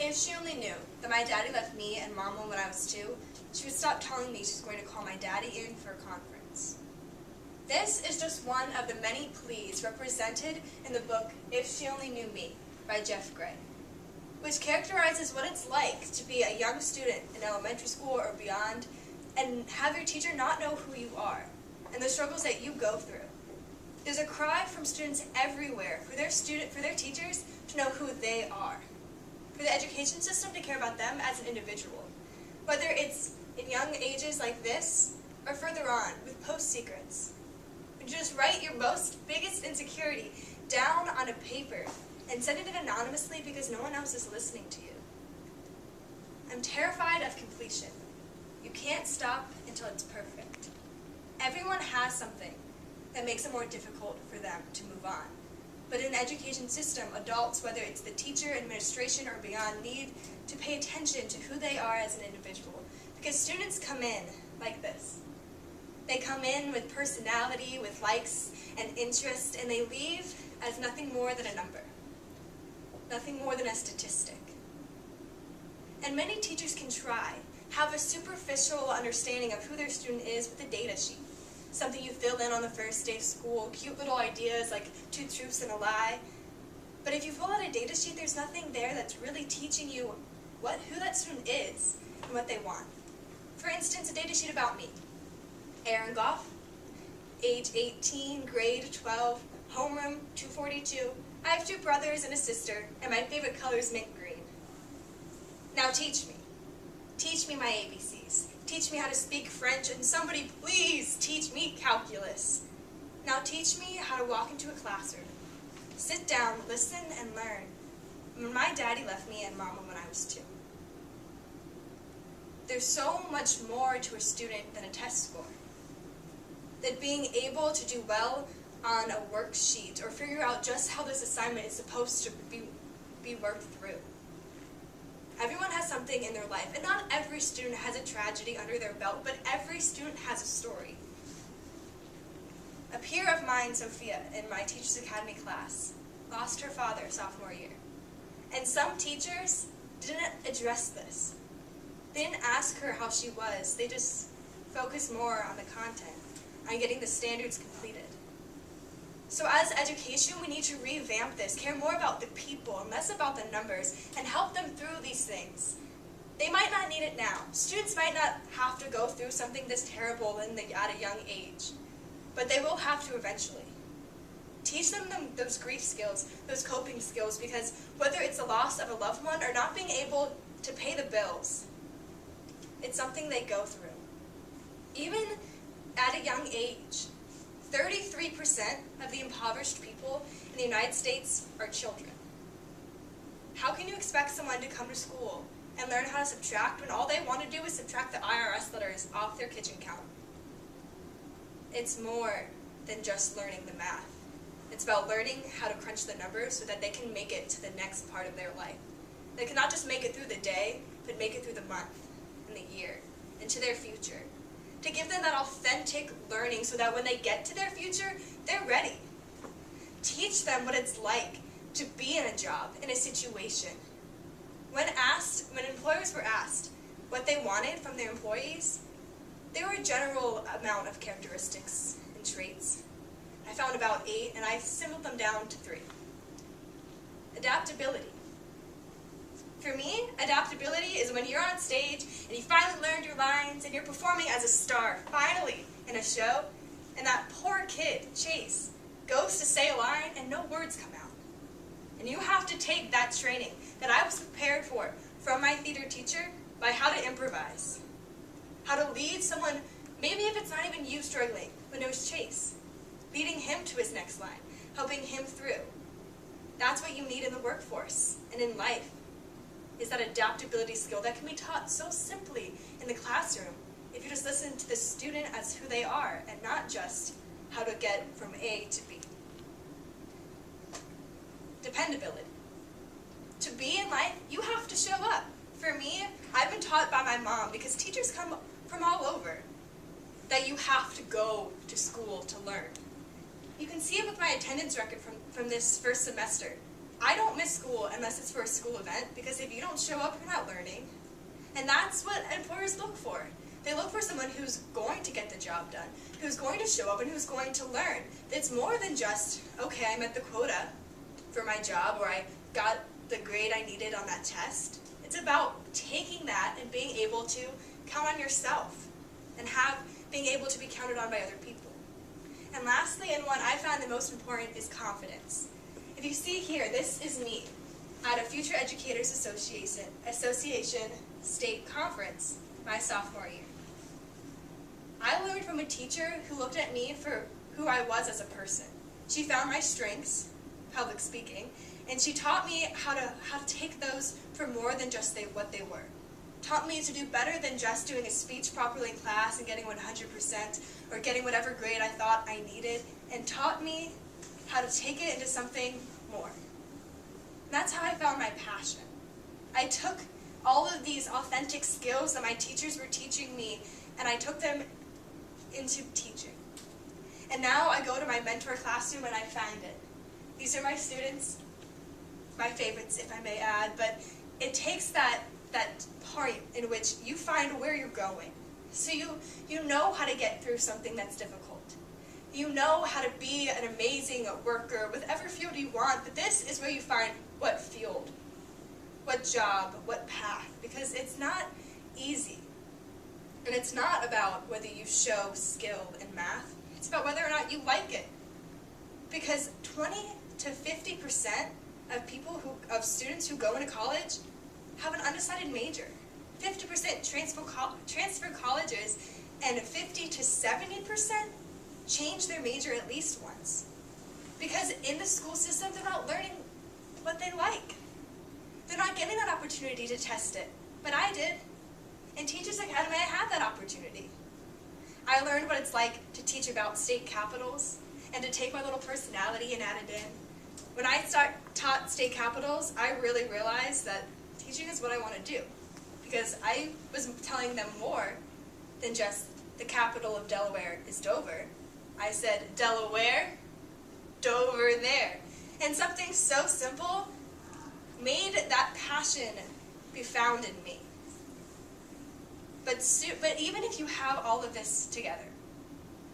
If she only knew that my daddy left me and Mama when I was 2, she would stop telling me she's going to call my daddy in for a conference. This is just one of the many pleas represented in the book If She Only Knew Me by Jeff Gray, which characterizes what it's like to be a young student in elementary school or beyond and have your teacher not know who you are and the struggles that you go through. There's a cry from students everywhere for their teachers to know who they are, for the education system to care about them as an individual, whether it's in young ages like this or further on with post secrets. Would you just write your biggest insecurity down on a paper and send it anonymously because no one else is listening to you? I'm terrified of completion. You can't stop until it's perfect. Everyone has something that makes it more difficult for them to move on. But in the education system, adults, whether it's the teacher, administration, or beyond, need to pay attention to who they are as an individual. Because students come in like this. They come in with personality, with likes and interest, and they leave as nothing more than a number. Nothing more than a statistic. And many teachers can try, have a superficial understanding of who their student is with a data sheet. Something you fill in on the first day of school, cute little ideas like 2 truths and a lie. But if you fill out a data sheet, there's nothing there that's really teaching you who that student is and what they want. For instance, a data sheet about me. Erin Goff, age 18, grade 12, homeroom 242. I have 2 brothers and a sister, and my favorite color is mint green. Now teach me. Teach me my ABCs. Teach me how to speak French, and somebody please teach me calculus. Now teach me how to walk into a classroom. Sit down, listen, and learn. My daddy left me and Mama when I was 2. There's so much more to a student than a test score. That being able to do well on a worksheet or figure out just how this assignment is supposed to be worked through. Everyone has something in their life, and not every student has a tragedy under their belt, but every student has a story. A peer of mine, Sophia, in my Teachers Academy class, lost her father sophomore year. And some teachers didn't address this. They didn't ask her how she was. They just focused more on the content, on getting the standards completed. So as education, we need to revamp this, care more about the people and less about the numbers, and help them through these things. They might not need it now. Students might not have to go through something this terrible at a young age, but they will have to eventually. Teach them those grief skills, those coping skills, because whether it's the loss of a loved one or not being able to pay the bills, it's something they go through. Even at a young age, 33% of the impoverished people in the United States are children. How can you expect someone to come to school and learn how to subtract when all they want to do is subtract the IRS letters off their kitchen counter? It's more than just learning the math. It's about learning how to crunch the numbers so that they can make it to the next part of their life. They cannot just make it through the day, but make it through the month and the year, into their future. To give them that authentic learning so that when they get to their future, they're ready. Teach them what it's like to be in a job, in a situation. When employers were asked what they wanted from their employees, there were a general amount of characteristics and traits. I found about 8, and I simmered them down to 3. Adaptability. For me, adaptability is when you're on stage and you finally learned your lines and you're performing as a star, finally, in a show, and that poor kid, Chase, goes to say a line and no words come out. And you have to take that training that I was prepared for from my theater teacher by how to improvise, how to lead someone, maybe if it's not even you struggling, but it was Chase, leading him to his next line, helping him through. That's what you need in the workforce and in life. Is that adaptability skill that can be taught so simply in the classroom if you just listen to the student as who they are and not just how to get from A to B. Dependability. To be in life, you have to show up. For me, I've been taught by my mom, because teachers come from all over, that you have to go to school to learn. You can see it with my attendance record from this first semester. I don't miss school unless it's for a school event, because if you don't show up, you're not learning. And that's what employers look for. They look for someone who's going to get the job done, who's going to show up, and who's going to learn. It's more than just, okay, I met the quota for my job, or I got the grade I needed on that test. It's about taking that and being able to count on yourself and being able to be counted on by other people. And lastly, and one I found the most important, is confidence. If you see here, this is me at a Future Educators Association state conference my sophomore year. I learned from a teacher who looked at me for who I was as a person. She found my strengths, public speaking, and she taught me how to take those for more than just what they were. Taught me to do better than just doing a speech properly in class and getting 100% or getting whatever grade I thought I needed, and taught me how to take it into something more. And that's how I found my passion. I took all of these authentic skills that my teachers were teaching me, and I took them into teaching. And now I go to my mentor classroom and I find it. These are my students, my favorites if I may add, but it takes that point in which you find where you're going. So you know how to get through something that's difficult. You know how to be an amazing worker, whatever field you want, but this is where you find what field, what job, what path, because it's not easy. And it's not about whether you show skill in math, it's about whether or not you like it. Because 20 to 50% of students who go into college have an undecided major. 50% transfer colleges, and 50 to 70% change their major at least once. Because in the school system, they're not learning what they like. They're not getting that opportunity to test it, but I did. In Teachers Academy, I had that opportunity. I learned what it's like to teach about state capitals and to take my little personality and add it in. When I taught state capitals, I really realized that teaching is what I want to do, because I was telling them more than just the capital of Delaware is Dover. I said, Delaware, Dover there. And something so simple made that passion be found in me. But even if you have all of this together,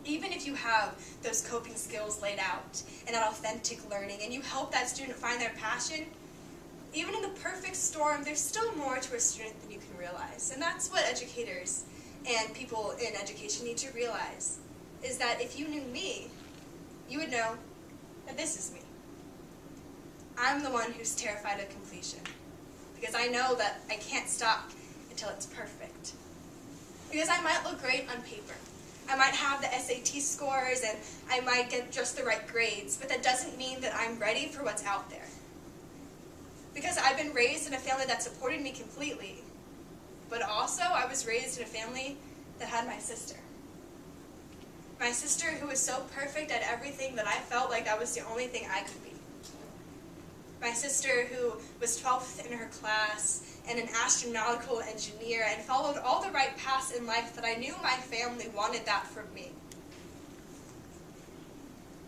even if you have those coping skills laid out and that authentic learning, and you help that student find their passion, even in the perfect storm, there's still more to a student than you can realize. And that's what educators and people in education need to realize, is that if you knew me, you would know that this is me. I'm the one who's terrified of completion, because I know that I can't stop until it's perfect. Because I might look great on paper. I might have the SAT scores, and I might get just the right grades, but that doesn't mean that I'm ready for what's out there. Because I've been raised in a family that supported me completely, but also I was raised in a family that had my sister. My sister, who was so perfect at everything that I felt like that was the only thing I could be. My sister, who was 12th in her class and an astronautical engineer and followed all the right paths in life that I knew my family wanted that from me.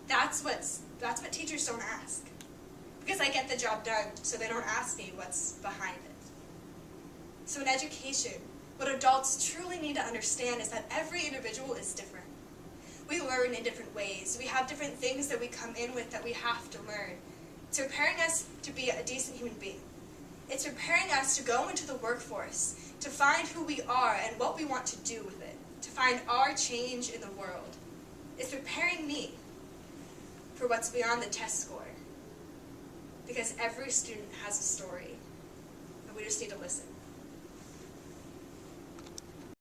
That's what teachers don't ask. Because I get the job done, so they don't ask me what's behind it. So in education, what adults truly need to understand is that every individual is different. We learn in different ways. We have different things that we come in with that we have to learn. It's preparing us to be a decent human being. It's preparing us to go into the workforce, to find who we are and what we want to do with it, to find our change in the world. It's preparing me for what's beyond the test score. Because every student has a story, and we just need to listen.